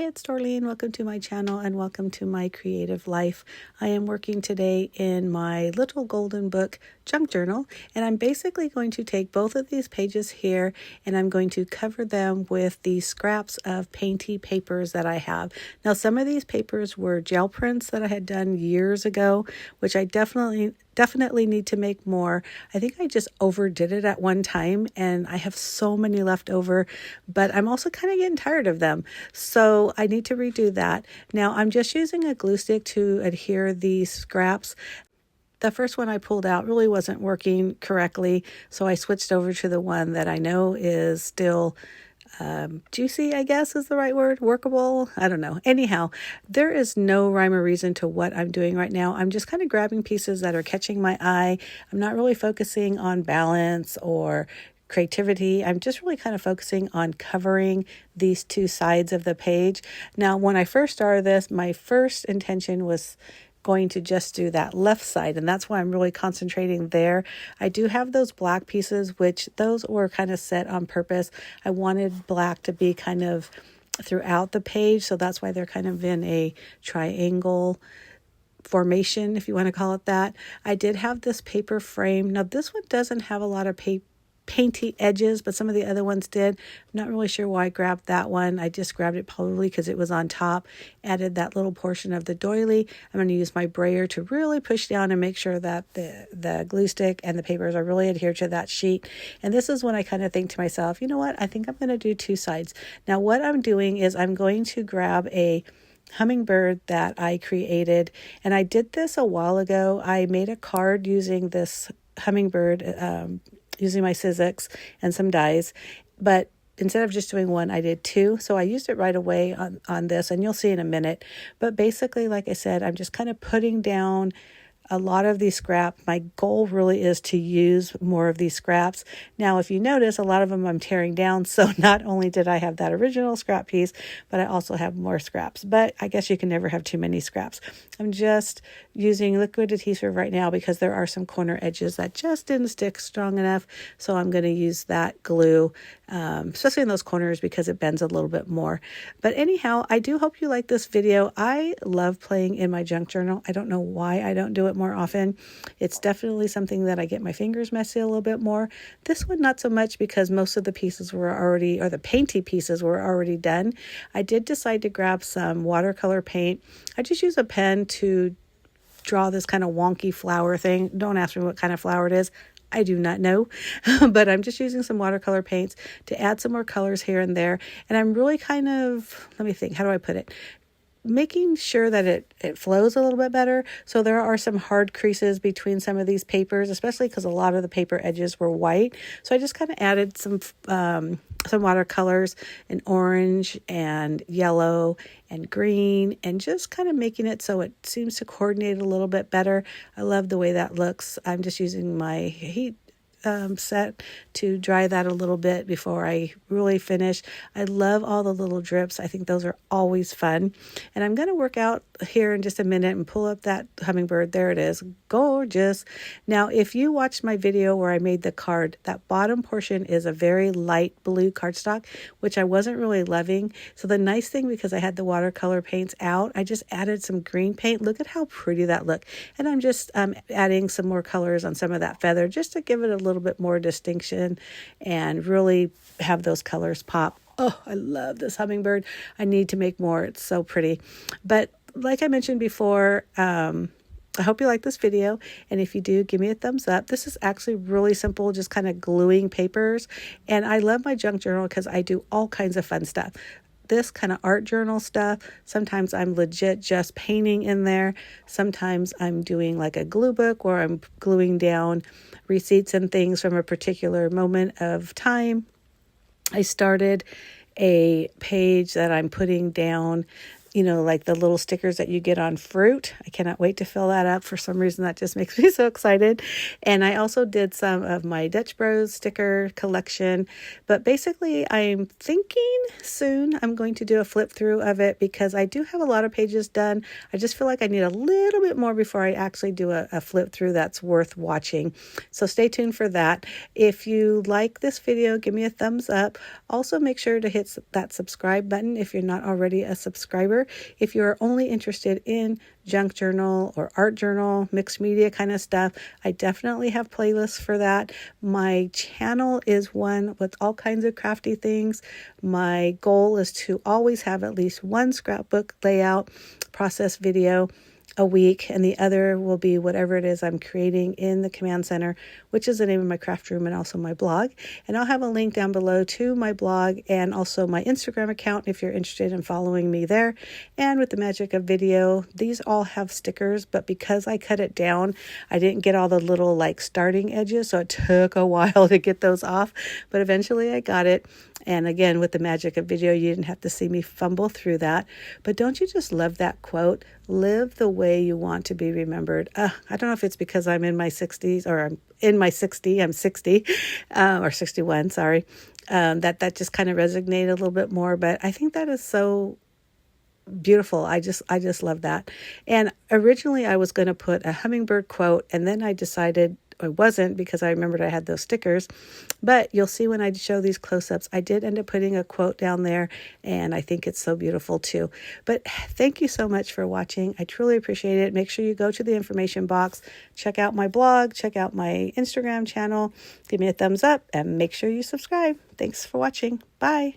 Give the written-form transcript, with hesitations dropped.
it's Dorleen. Welcome to my channel and welcome to my creative life. I am working today in my little golden book junk journal, and I'm basically going to take both of these pages here and I'm going to cover them with the scraps of painty papers that I have. Now, some of these papers were gel prints that I had done years ago, which I definitely need to make more. I think I just overdid it at one time and I have so many left over, but I'm also kind of getting tired of them. So I need to redo that. Now I'm just using a glue stick to adhere these scraps. The first one I pulled out really wasn't working correctly, so I switched over to the one that I know is still juicy, I guess is the right word, workable. I don't know. Anyhow, there is no rhyme or reason to what I'm doing right now. I'm just kind of grabbing pieces that are catching my eye. I'm not really focusing on balance or creativity. I'm just really kind of focusing on covering these two sides of the page. Now, when I first started this, my first intention was going to just do that left side, and that's why I'm really concentrating there. I do have those black pieces, which those were kind of set on purpose. I wanted black to be kind of throughout the page, so that's why they're kind of in a triangle formation, if you want to call it that. I did have this paper frame. Now this one doesn't have a lot of painty edges, but some of the other ones did. I'm not really sure why I grabbed that one. I just grabbed it probably because it was on top. Added that little portion of the doily. I'm going to use my brayer to really push down and make sure that the glue stick and the papers are really adhered to that sheet. And this is when I kind of think to myself, you know what? I think I'm going to do two sides. Now what I'm doing is I'm going to grab a hummingbird that I created, and I did this a while ago. I made a card using this hummingbird, using my Sizzix and some dies, but instead of just doing one, I did two. So I used it right away on this, and you'll see in a minute. But basically, like I said, I'm just kind of putting down a lot of these scraps. My goal really is to use more of these scraps. Now, if you notice, a lot of them I'm tearing down. So not only did I have that original scrap piece, but I also have more scraps. But I guess you can never have too many scraps. I'm just using liquid adhesive right now because there are some corner edges that just didn't stick strong enough. So I'm going to use that glue, especially in those corners because it bends a little bit more. But anyhow, I do hope you like this video. I love playing in my junk journal. I don't know why I don't do it more often. It's definitely something that I get my fingers messy a little bit more. This one, not so much because most of the pieces were already, or the painty pieces were already done. I did decide to grab some watercolor paint. I just use a pen to draw this kind of wonky flower thing. Don't ask me what kind of flower it is. I do not know, but I'm just using some watercolor paints to add some more colors here and there. And I'm really kind of, let me think, how do I put it? Making sure that it flows a little bit better. So there are some hard creases between some of these papers, especially because a lot of the paper edges were white. So I just kind of added some watercolors in orange and yellow and green, and just kind of making it so it seems to coordinate a little bit better. I love the way that looks. I'm just using my heat set to dry that a little bit before I really finish. I love all the little drips. I think those are always fun. And I'm going to work out here in just a minute and pull up that hummingbird. There it is. Gorgeous. Now, if you watched my video where I made the card, that bottom portion is a very light blue cardstock, which I wasn't really loving. So the nice thing, because I had the watercolor paints out, I just added some green paint. Look at how pretty that looked. And I'm just adding some more colors on some of that feather just to give it a little bit more distinction and really have those colors pop. Oh, I love this hummingbird. I need to make more. It's so pretty. But like I mentioned before, I hope you like this video, and if you do, give me a thumbs up. This is actually really simple, just kind of gluing papers, and I love my junk journal because I do all kinds of fun stuff. This kind of art journal stuff. Sometimes I'm legit just painting in there. Sometimes I'm doing like a glue book where I'm gluing down receipts and things from a particular moment of time. I started a page that I'm putting down like the little stickers that you get on fruit. I cannot wait to fill that up. For some reason, that just makes me so excited. And I also did some of my Dutch Bros sticker collection. But basically, I'm thinking soon I'm going to do a flip through of it because I do have a lot of pages done. I just feel like I need a little bit more before I actually do a flip through that's worth watching. So stay tuned for that. If you like this video, give me a thumbs up. Also, make sure to hit that subscribe button if you're not already a subscriber. If you're only interested in junk journal or art journal, mixed media kind of stuff, I definitely have playlists for that. My channel is one with all kinds of crafty things. My goal is to always have at least one scrapbook layout process video a week, and the other will be whatever it is I'm creating in the command center, which is the name of my craft room and also my blog. And I'll have a link down below to my blog and also my Instagram account if you're interested in following me there. And with the magic of video, these all have stickers, but because I cut it down, I didn't get all the little starting edges, so it took a while to get those off, but eventually I got it. And again, with the magic of video, you didn't have to see me fumble through that. But don't you just love that quote? Live the way you want to be remembered. I don't know if it's because I'm in my 60s or I'm in my 60, I'm 60 or 61, sorry. That just kind of resonated a little bit more. But I think that is so beautiful. I just love that. And originally I was going to put a hummingbird quote, and then I decided I wasn't because I remembered I had those stickers. But you'll see when I show these close-ups, I did end up putting a quote down there, and I think it's so beautiful too. But thank you so much for watching. I truly appreciate it. Make sure you go to the information box, check out my blog, check out my Instagram channel, give me a thumbs up, and make sure you subscribe. Thanks for watching. Bye.